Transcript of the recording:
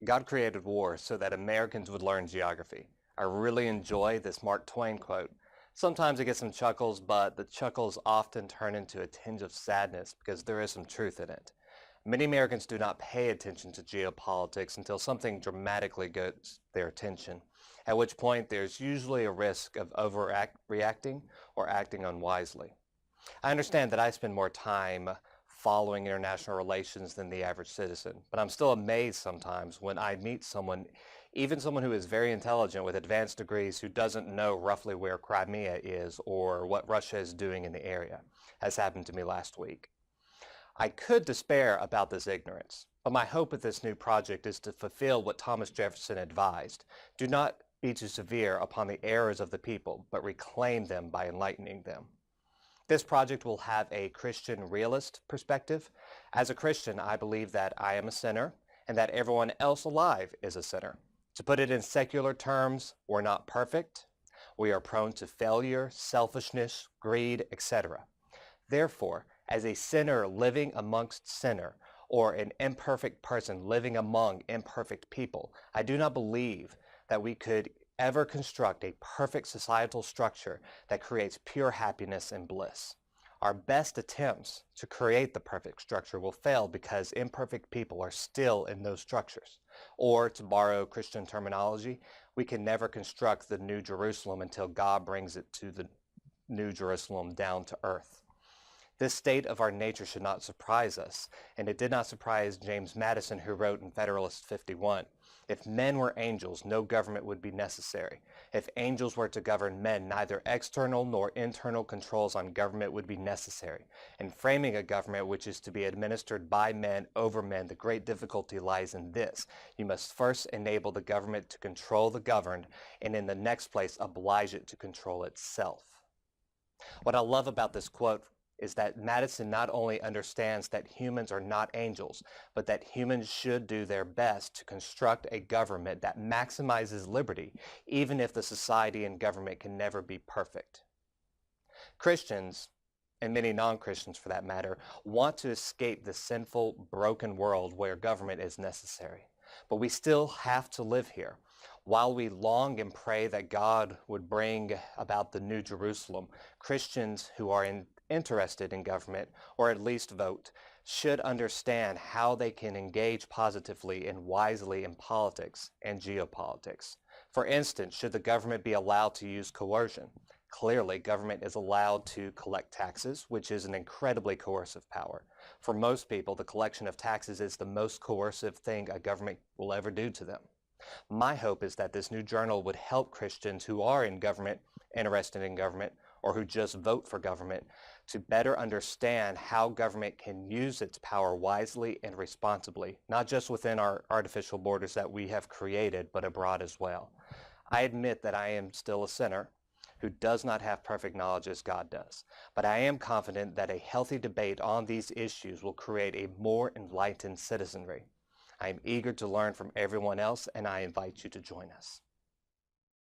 God created war so that Americans would learn geography. I really enjoy this Mark Twain quote. Sometimes I get some chuckles, but the chuckles often turn into a tinge of sadness because there is some truth in it. Many Americans do not pay attention to geopolitics until something dramatically gets their attention, at which point there's usually a risk of overreacting or acting unwisely. I understand that I spend more time following international relations than the average citizen, but I'm still amazed sometimes when I meet someone, even someone who is very intelligent with advanced degrees, who doesn't know roughly where Crimea is or what Russia is doing in the area, as happened to me last week. I could despair about this ignorance, but my hope with this new project is to fulfill what Thomas Jefferson advised. Do not be too severe upon the errors of the people, but reclaim them by enlightening them. This project will have a Christian realist perspective. As a Christian, I believe that I am a sinner and that everyone else alive is a sinner. To put it in secular terms, we're not perfect. We are prone to failure, selfishness, greed, etc. Therefore, as a sinner living amongst sinner, or an imperfect person living among imperfect people, I do not believe that we could ever construct a perfect societal structure that creates pure happiness and bliss. Our best attempts to create the perfect structure will fail because imperfect people are still in those structures. Or, to borrow Christian terminology, we can never construct the New Jerusalem until God brings it to the New Jerusalem down to earth. This state of our nature should not surprise us, and it did not surprise James Madison, who wrote in Federalist 51, "If men were angels, no government would be necessary. If angels were to govern men, neither external nor internal controls on government would be necessary. In framing a government which is to be administered by men over men, the great difficulty lies in this. You must first enable the government to control the governed, and in the next place oblige it to control itself." What I love about this quote is that Madison not only understands that humans are not angels, but that humans should do their best to construct a government that maximizes liberty, even if the society and government can never be perfect. Christians, and many non-Christians for that matter, want to escape the sinful, broken world where government is necessary. But we still have to live here. While we long and pray that God would bring about the New Jerusalem, Christians who are interested in government, or at least vote, should understand how they can engage positively and wisely in politics and geopolitics. For instance, should the government be allowed to use coercion? Clearly, government is allowed to collect taxes, which is an incredibly coercive power. For most people, the collection of taxes is the most coercive thing a government will ever do to them. My hope is that this new journal would help Christians who are in government, interested in government, or who just vote for government to better understand how government can use its power wisely and responsibly, not just within our artificial borders that we have created, but abroad as well. I admit that I am still a sinner who does not have perfect knowledge as God does, but I am confident that a healthy debate on these issues will create a more enlightened citizenry. I am eager to learn from everyone else, and I invite you to join us.